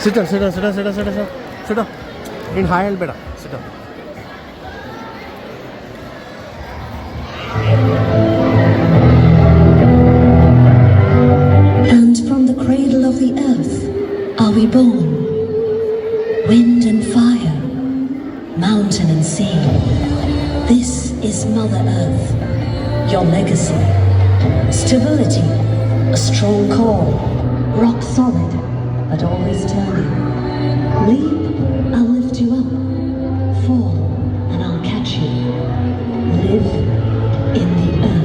Sit down, sit down, sit down, sit down, sit down, sit down. In high and better. Sit down. And from the cradle of the earth are we born, wind and fire, mountain and sea. This is Mother Earth, your legacy. Stability, a strong core, rock solid, but always turning. Leap, I'll lift you up. Fall, and I'll catch you. Live in the earth.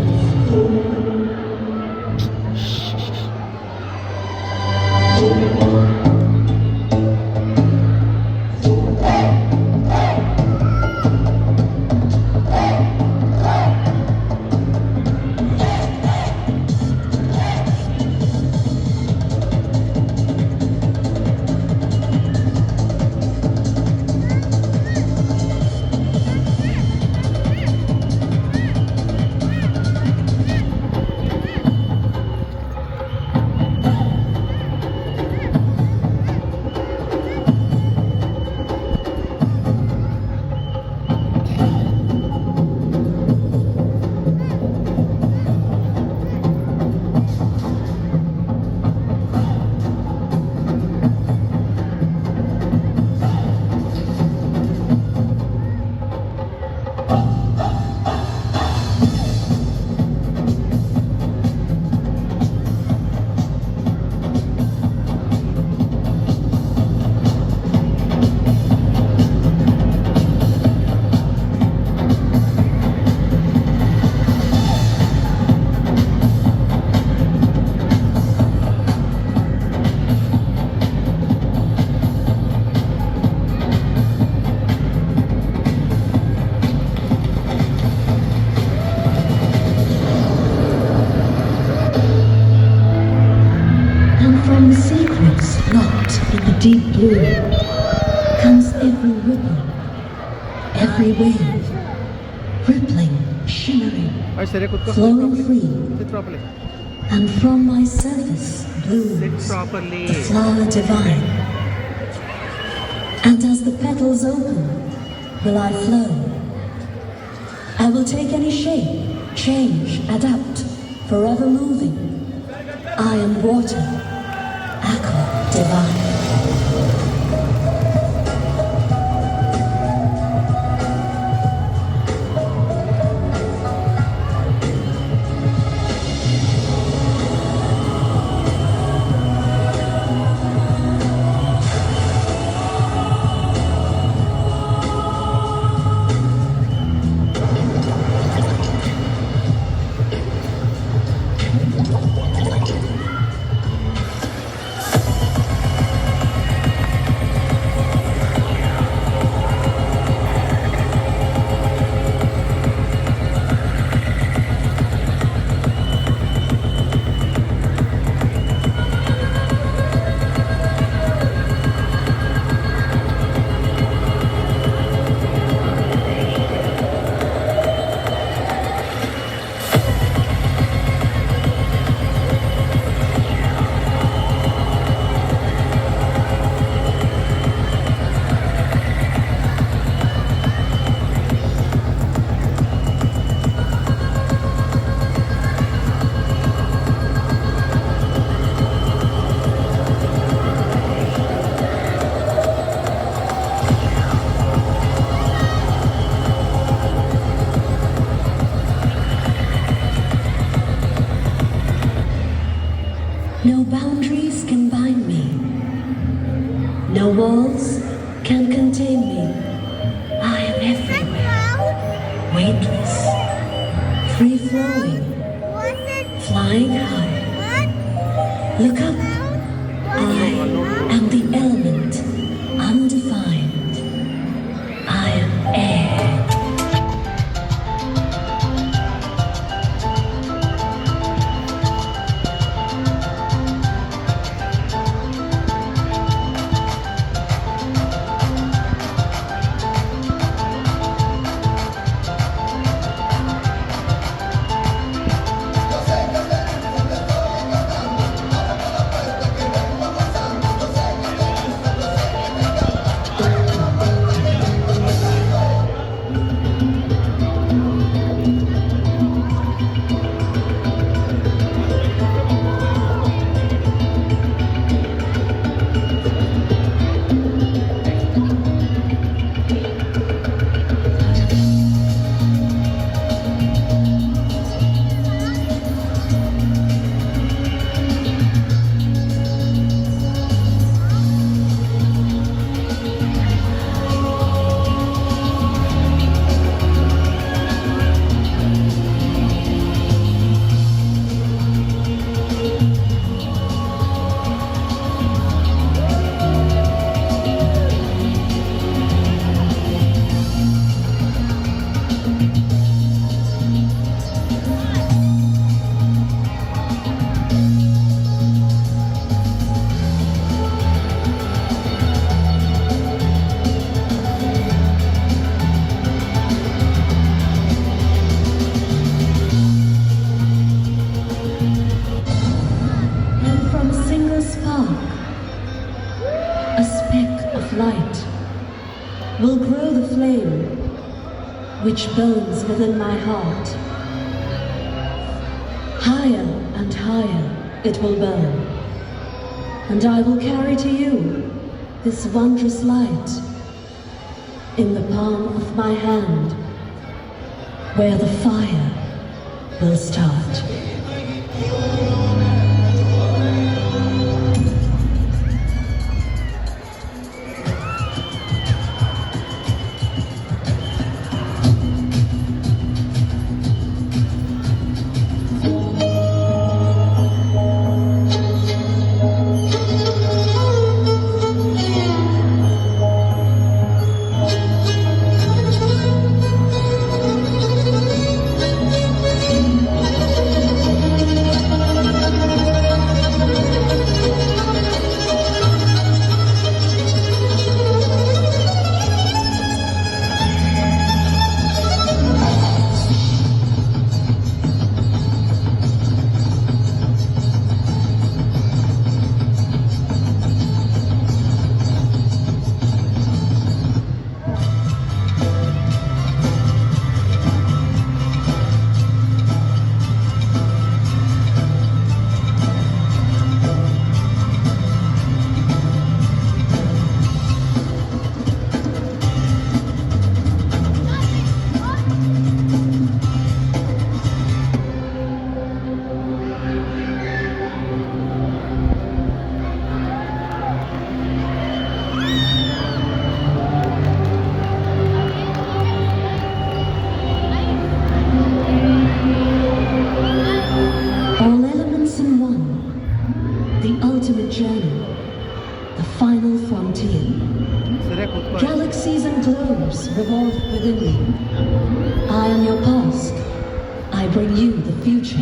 From the secrets locked in the deep blue comes every ripple, every wave, rippling, shimmering, flowing free. Sit properly. And from my surface blooms Sit properly. the flower divine. And as the petals open, will I flow. I will take any shape, change, adapt, forever moving. I am water. Aqua divine. No boundaries can bind me. No walls can contain me. I am everywhere. Weightless. Free-flowing. Flying high. Look up. I am the element. Undefined. I am air. light will grow the flame which burns within my heart. Higher and higher it will burn, and I will carry to you this wondrous light in the palm of my hand, where the fire will start. All elements in one, the ultimate journey, the final frontier. Galaxies and globes revolve within me. I am your past. I bring you the future.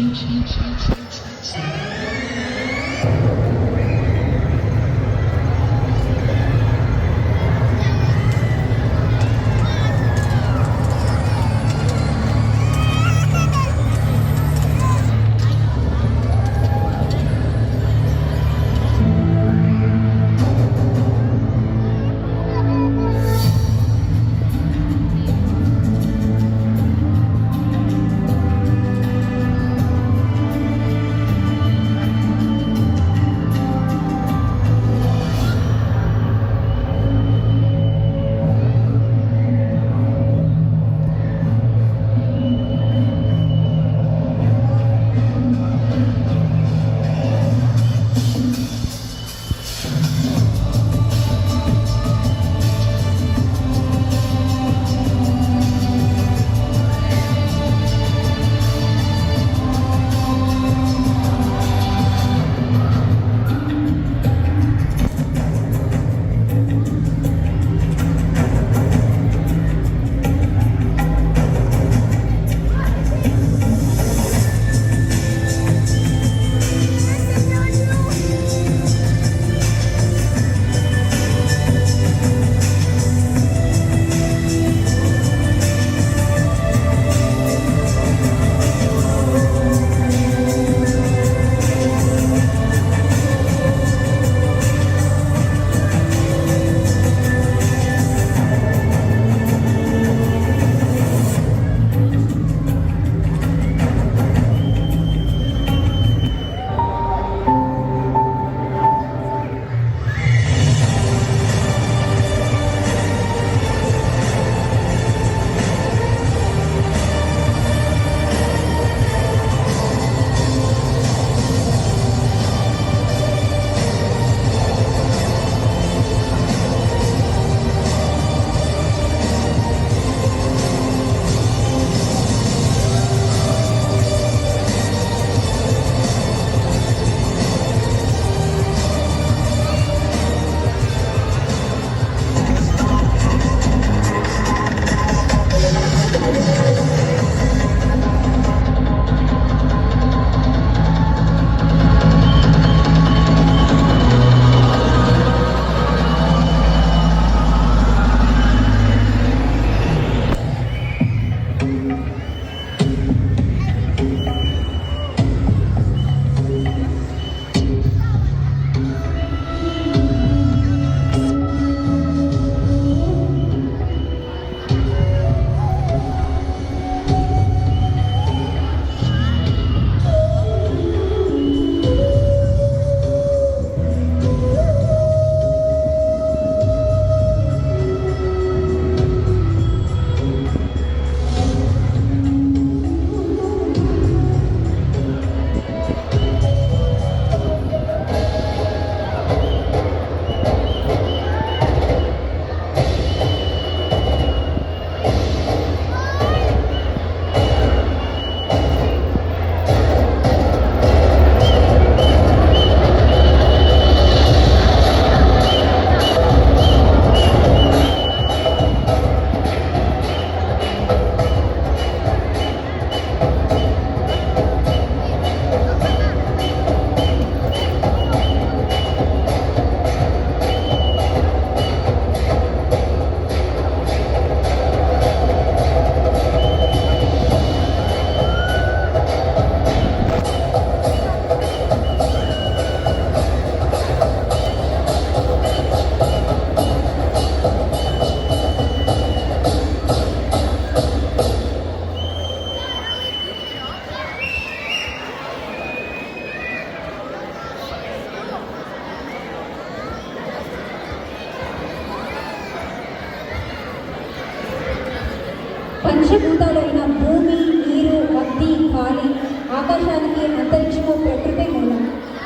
పంచభూతాలైన భూమి, నీరు, అగ్ని, గాలి, ఆకాశానికి అంతరిక్షము, ప్రకృతి మూలం.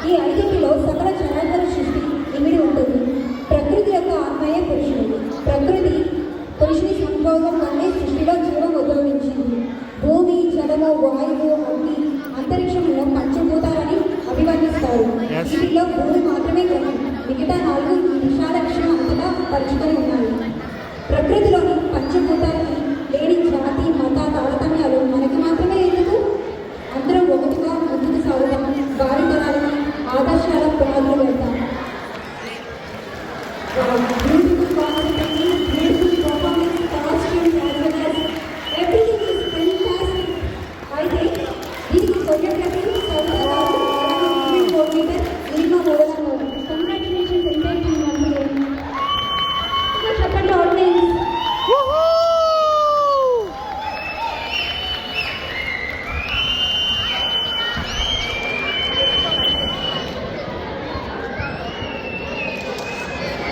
ఈ ఐదింటిలో సకల చరాచర సృష్టి ఇమిడి ఉంటుంది. ప్రకృతి యొక్క ఆత్మయే పురుషుడు. ప్రకృతి పురుషుని సంభోగం వల్లే సృష్టిలో జీవం ఉద్భవించింది. భూమి, జలము, వాయువు, అగ్ని, అంతరిక్షంలో పంచభూతాలని అభివర్ణిస్తారు. వీటిలో భూమి మాత్రమే గ్రహం. మిగతా 4 ఈ విశాల విషయం అంతటా పరుచుకొని ఉన్నాయి. ప్రకృతిలోని పంచభూతాలకి లేని జాతి, మత తారతమ్యాలు మనకి మాత్రమే ఎందుకు? అందరం ఒకటిగా ముందుకు సాగుతాం. భారీ తరాలకి ఆదర్శాల పునాదులు పెడతాం. Beautiful concept, beautiful performance, costumes, as well as everything is fantastic. అయితే దీనికి choreography, coordinator, Nirma model. Congratulations entire team members. ఇంకా చెప్పండి audience.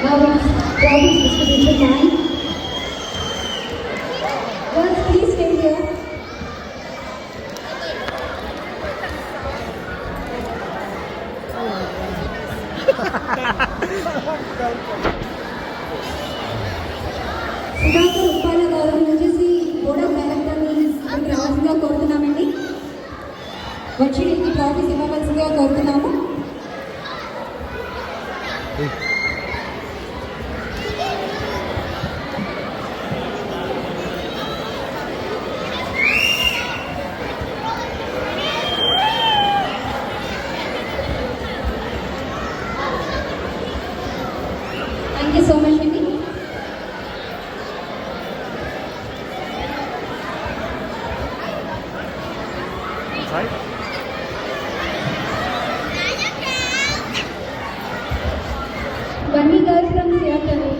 Now it's Bobby's distribution line. Girls, please stay here. Sudhakar Uppala గారు వచ్చేసి బోర్డ్ ఆఫ్ డైరెక్టర్ని ఇక్కడికి రావాల్సిందిగా కోరుతున్నామండి. వచ్చి ఈ ట్రాఫీస్ ఇవ్వవలసిందిగా కోరుతున్నాము. థ్యాంక్ యూ సో మచ్ అండి. Bunny girl from Seattle.